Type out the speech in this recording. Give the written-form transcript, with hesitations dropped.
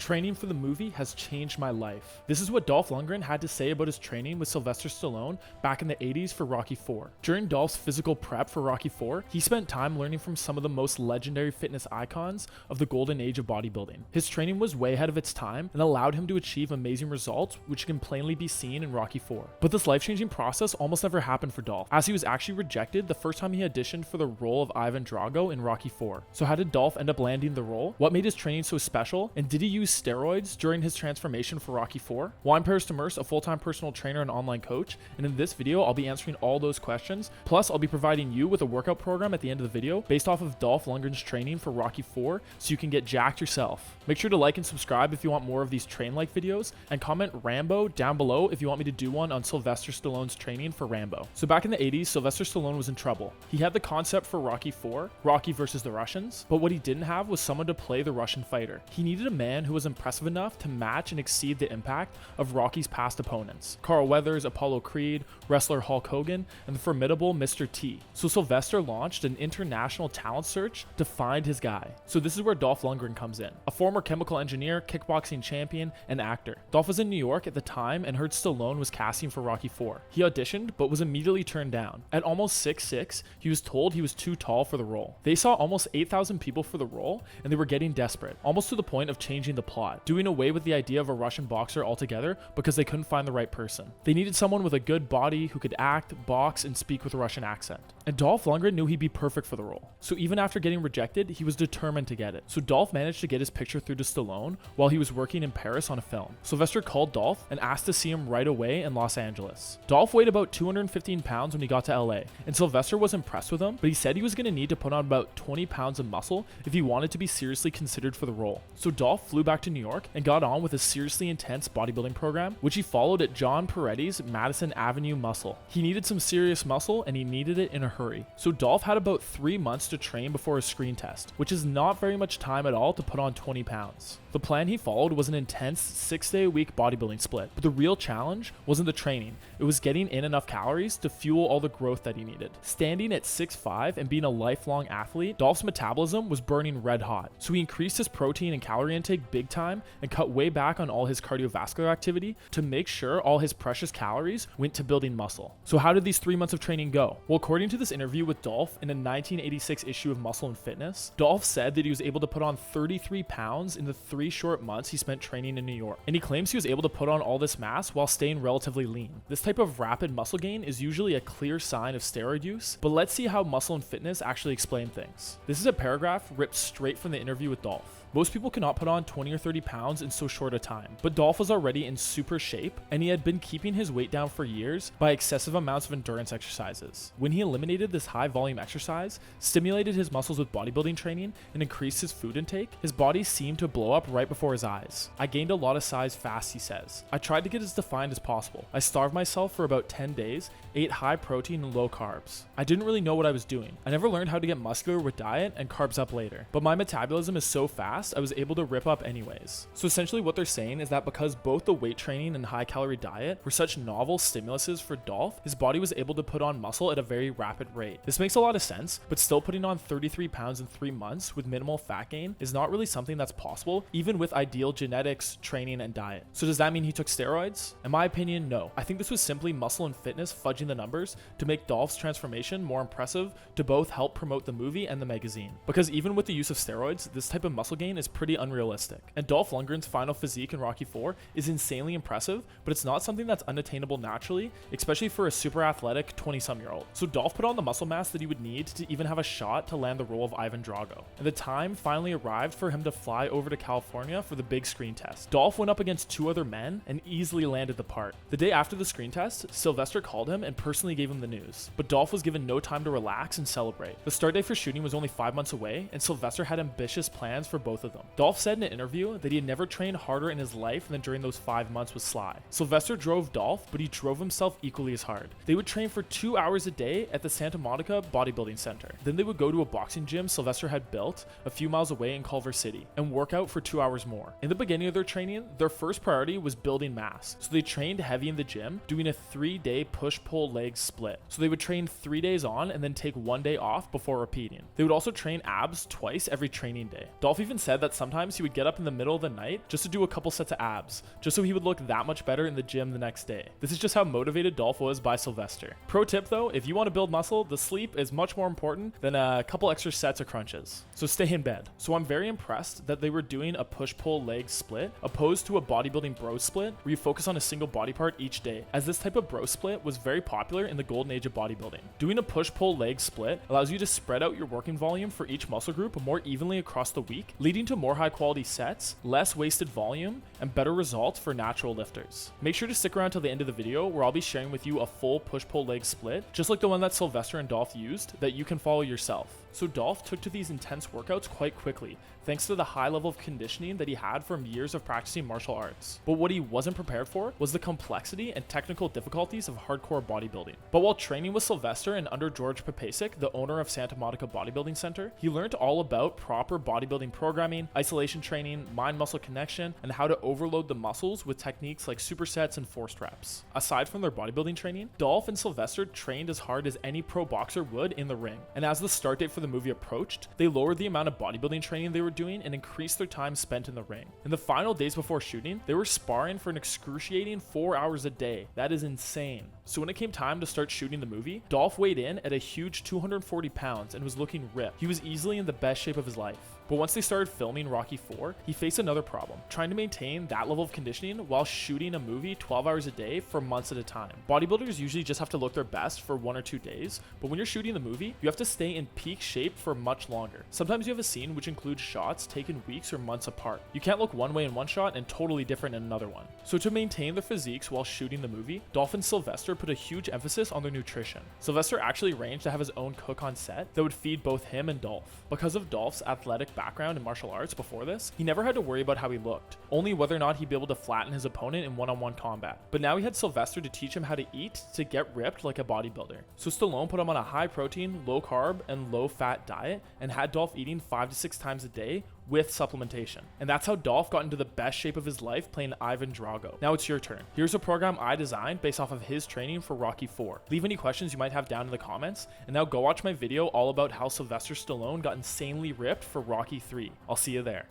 Training for the movie has changed my life. This is what Dolph Lundgren had to say about his training with Sylvester Stallone back in the 80s for Rocky IV. During Dolph's physical prep for Rocky IV, he spent time learning from some of the most legendary fitness icons of the golden age of bodybuilding. His training was way ahead of its time and allowed him to achieve amazing results, which can plainly be seen in Rocky IV. But this life-changing process almost never happened for Dolph, as he was actually rejected the first time he auditioned for the role of Ivan Drago in Rocky IV. So how did Dolph end up landing the role? What made his training so special? And did he use steroids during his transformation for Rocky IV? Well, I'm Paris Demers, a full-time personal trainer and online coach, and in this video, I'll be answering all those questions. Plus, I'll be providing you with a workout program at the end of the video based off of Dolph Lundgren's training for Rocky IV, so you can get jacked yourself. Make sure to like and subscribe if you want more of these train-like videos, and comment Rambo down below if you want me to do one on Sylvester Stallone's training for Rambo. So back in the 80s, Sylvester Stallone was in trouble. He had the concept for Rocky IV, Rocky versus the Russians, but what he didn't have was someone to play the Russian fighter. He needed a man who was impressive enough to match and exceed the impact of Rocky's past opponents: Carl Weathers, Apollo Creed, wrestler Hulk Hogan, and the formidable Mr. T. So Sylvester launched an international talent search to find his guy. So this is where Dolph Lundgren comes in. A former chemical engineer, kickboxing champion, and actor. Dolph was in New York at the time and heard Stallone was casting for Rocky IV. He auditioned, but was immediately turned down. At almost 6'6", he was told he was too tall for the role. They saw almost 8,000 people for the role, and they were getting desperate, almost to the point of changing the plot, doing away with the idea of a Russian boxer altogether because they couldn't find the right person. They needed someone with a good body who could act, box, and speak with a Russian accent. And Dolph Lundgren knew he'd be perfect for the role. So even after getting rejected, he was determined to get it. So Dolph managed to get his picture through to Stallone while he was working in Paris on a film. Sylvester called Dolph and asked to see him right away in Los Angeles. Dolph weighed about 215 pounds when he got to LA, and Sylvester was impressed with him, but he said he was going to need to put on about 20 pounds of muscle if he wanted to be seriously considered for the role. So Dolph flew back to New York and got on with a seriously intense bodybuilding program, which he followed at John Peretti's Madison Avenue Muscle. He needed some serious muscle, and he needed it in a hurry. So Dolph had about 3 months to train before a screen test, which is not very much time at all to put on 20 pounds. The plan he followed was an intense 6-day-a-week bodybuilding split, but the real challenge wasn't the training, it was getting in enough calories to fuel all the growth that he needed. Standing at 6'5" and being a lifelong athlete, Dolph's metabolism was burning red hot, so he increased his protein and calorie intake big time and cut way back on all his cardiovascular activity to make sure all his precious calories went to building muscle. So how did these 3 months of training go? Well, according to this interview with Dolph in a 1986 issue of Muscle and Fitness, Dolph said that he was able to put on 33 pounds in the 3 short months he spent training in New York. And he claims he was able to put on all this mass while staying relatively lean. This type of rapid muscle gain is usually a clear sign of steroid use, but let's see how Muscle and Fitness actually explain things. This is a paragraph ripped straight from the interview with Dolph. Most people cannot put on 20 or 30 pounds in so short a time, but Dolph was already in super shape, and he had been keeping his weight down for years by excessive amounts of endurance exercises. When he eliminated this high volume exercise, stimulated his muscles with bodybuilding training, and increased his food intake, his body seemed to blow up right before his eyes. I gained a lot of size fast, he says. I tried to get as defined as possible. I starved myself for about 10 days, ate high protein and low carbs. I didn't really know what I was doing. I never learned how to get muscular with diet and carbs up later, but my metabolism is so fast I was able to rip up anyways. So essentially what they're saying is that because both the weight training and high calorie diet were such novel stimuluses for Dolph, his body was able to put on muscle at a very rapid rate. This makes a lot of sense, but still putting on 33 pounds in 3 months with minimal fat gain is not really something that's possible, even with ideal genetics, training, and diet. So does that mean he took steroids? In my opinion, no. I think this was simply Muscle and Fitness fudging the numbers to make Dolph's transformation more impressive, to both help promote the movie and the magazine. Because even with the use of steroids, this type of muscle gain is pretty unrealistic. And Dolph Lundgren's final physique in Rocky IV is insanely impressive, but it's not something that's unattainable naturally, especially for a super athletic 20-some-year-old. So Dolph put on the muscle mass that he would need to even have a shot to land the role of Ivan Drago. And the time finally arrived for him to fly over to California for the big screen test. Dolph went up against 2 other men and easily landed the part. The day after the screen test, Sylvester called him and personally gave him the news, but Dolph was given no time to relax and celebrate. The start date for shooting was only 5 months away, and Sylvester had ambitious plans for both of them. Dolph said in an interview that he had never trained harder in his life than during those 5 months with Sly. Sylvester drove Dolph, but he drove himself equally as hard. They would train for 2 hours a day at the Santa Monica Bodybuilding Center. Then they would go to a boxing gym Sylvester had built a few miles away in Culver City and work out for 2 hours more. In the beginning of their training, their first priority was building mass. So they trained heavy in the gym, doing a 3-day push-pull leg split. So they would train 3 days on and then take 1 day off before repeating. They would also train abs twice every training day. Dolph even said that sometimes he would get up in the middle of the night just to do a couple sets of abs, just so he would look that much better in the gym the next day. This is just how motivated Dolph was by Sylvester. Pro tip though, if you want to build muscle, the sleep is much more important than a couple extra sets of crunches. So stay in bed. So I'm very impressed that they were doing a push-pull leg split opposed to a bodybuilding bro split where you focus on a single body part each day, as this type of bro split was very popular in the golden age of bodybuilding. Doing a push-pull leg split allows you to spread out your working volume for each muscle group more evenly across the week, leading to more high quality sets, less wasted volume, and better results for natural lifters. Make sure to stick around till the end of the video where I'll be sharing with you a full push-pull leg split, just like the one that Sylvester and Dolph used, that you can follow yourself. So Dolph took to these intense workouts quite quickly, thanks to the high level of conditioning that he had from years of practicing martial arts. But what he wasn't prepared for was the complexity and technical difficulties of hardcore bodybuilding. But while training with Sylvester and under George Papasic, the owner of Santa Monica Bodybuilding Center, he learned all about proper bodybuilding programming, isolation training, mind-muscle connection, and how to overload the muscles with techniques like supersets and forced reps. Aside from their bodybuilding training, Dolph and Sylvester trained as hard as any pro boxer would in the ring. And as the start date for the movie approached, they lowered the amount of bodybuilding training they were doing and increased their time spent in the ring. In the final days before shooting, they were sparring for an excruciating 4 hours a day. That is insane. So when it came time to start shooting the movie, Dolph weighed in at a huge 240 pounds and was looking ripped. He was easily in the best shape of his life. But once they started filming Rocky IV, he faced another problem, trying to maintain that level of conditioning while shooting a movie 12 hours a day for months at a time. Bodybuilders usually just have to look their best for 1 or 2 days, but when you're shooting the movie, you have to stay in peak shape for much longer. Sometimes you have a scene which includes shots taken weeks or months apart. You can't look one way in one shot and totally different in another one. So to maintain their physiques while shooting the movie, Dolph and Sylvester put a huge emphasis on their nutrition. Sylvester actually arranged to have his own cook on set that would feed both him and Dolph. Because of Dolph's athletic background in martial arts before this, he never had to worry about how he looked, only whether or not he'd be able to flatten his opponent in one-on-one combat. But now he had Sylvester to teach him how to eat to get ripped like a bodybuilder. So Stallone put him on a high protein, low carb, and low fat diet and had Dolph eating 5 to 6 times a day with supplementation. And that's how Dolph got into the best shape of his life playing Ivan Drago. Now it's your turn. Here's a program I designed based off of his training for Rocky IV. Leave any questions you might have down in the comments, and now go watch my video all about how Sylvester Stallone got insanely ripped for Rocky III. I'll see you there.